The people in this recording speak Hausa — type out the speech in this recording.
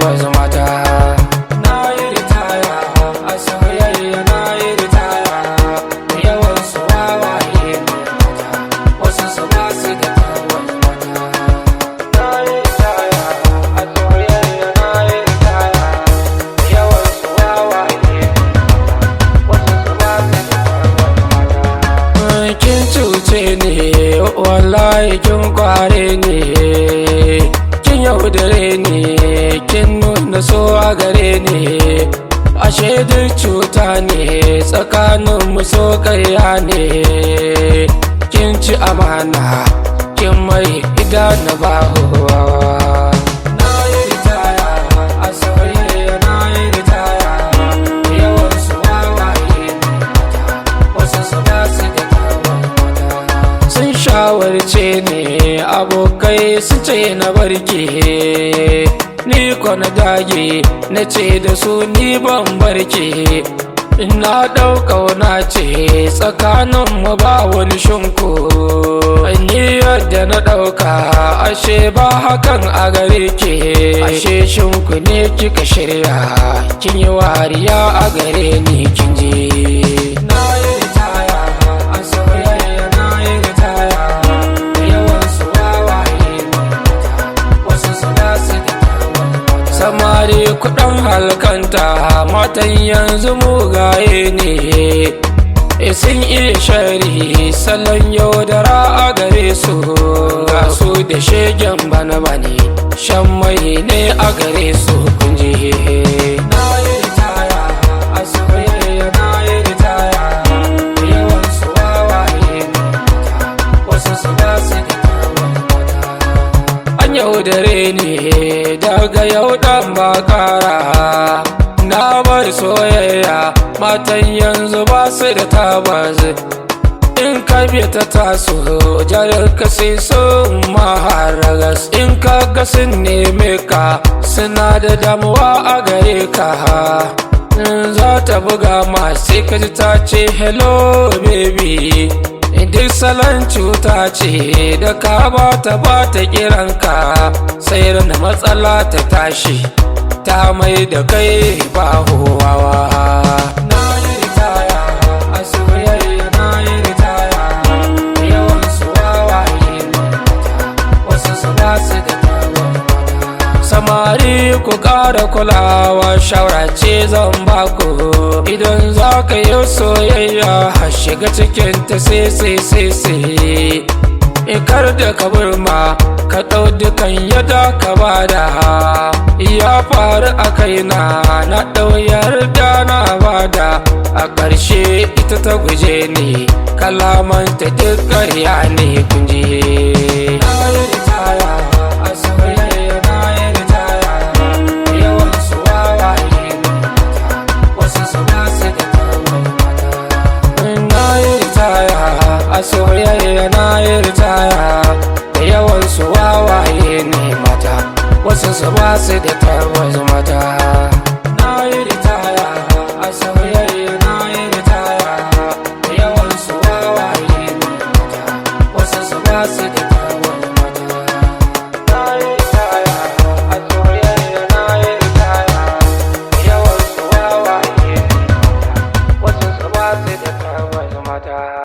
wasu mata. Nayi ritaya a soyayya, nayi ritaya, da yawan su wawaye ne mata, wasu su ba su da tabbas mata. Nayi ritaya a soyayya, nayi ritaya, da yawan su wawaye ne mata, wasu su ba su da tabbas mata. Kin cuce ne wallahi, kin kware ne, kin yaudare ne, kin nuna so a gare ne, ashe duk cuta ne tsakanin mu, so ƙarya ne. Kin ci amana, kin mai idanu ba huwa. Nayi ritaya a soyayya, nayi ritaya, yawan su wawaye ne mata, wasu su ba su da tabbas mata. Sun shawarce ne abokai su ce na barke, ni ko na dage na ce da su ni ban barke. Ina ɗaukauna ce tsakaninmu ba wani shinku, ni yadda na ɗauka ashe ba hakan a gare ke. Ashe shinku ne kika shirya, kin yi wariya a gare ni kin je. Nayi ritaya a soyayya, nayi ritaya, da yawan su wawaye ne mata, wasu su ba su da tabbas mata. Samari kuɗin halkanta, matan yanzu mugaye ne, sun iya shari salon yaudara a gare su. Ga su da shegen bana bane, shan mai ne a gare su kunje. Nayi ritaya a soyayya, nayi ritaya, da yawan su wawaye ne mata, wasu su ba su da tabbas mata. An yaudare ne daga yau dan ba kara, na bar soyayya, matan yanzu ba su da tabbas. In ka biya ta taso jarar ka sai sun maharagas, in ka ga sun neme ka suna da damuwa a gare ka. Za ta buga ma sai ka ji ta ce hello baby, duk salon cuta ce da ka ba ta kiranka, sai rana matsala ta tashi ta mai da kai ba huwawa. Nayi ritaya a soyayya, nayi ritaya, da yawan su wawaye ne mata, wasu su ba su da tabbas mata. Samari ku ƙara kulawa, shawara ce zan baku, idan za ka yi soyayya shiga cikin ta sai kar da ka burma ka ɗau dukan yadda ka bada. Ya faru a kaina na ɗau yarda na bada, a ƙarshe ita ta guje ni, kalamanta duk ƙarya ne kunje. Nayi ritaya a soyayya, nayi ritaya, da yawan su wawaye ne mata, wasu su ba su da tabbas mata. Nayi ritaya a soyayya, nayi ritaya, da yawan su wawaye ne mata, wasu su ba su da tabbas.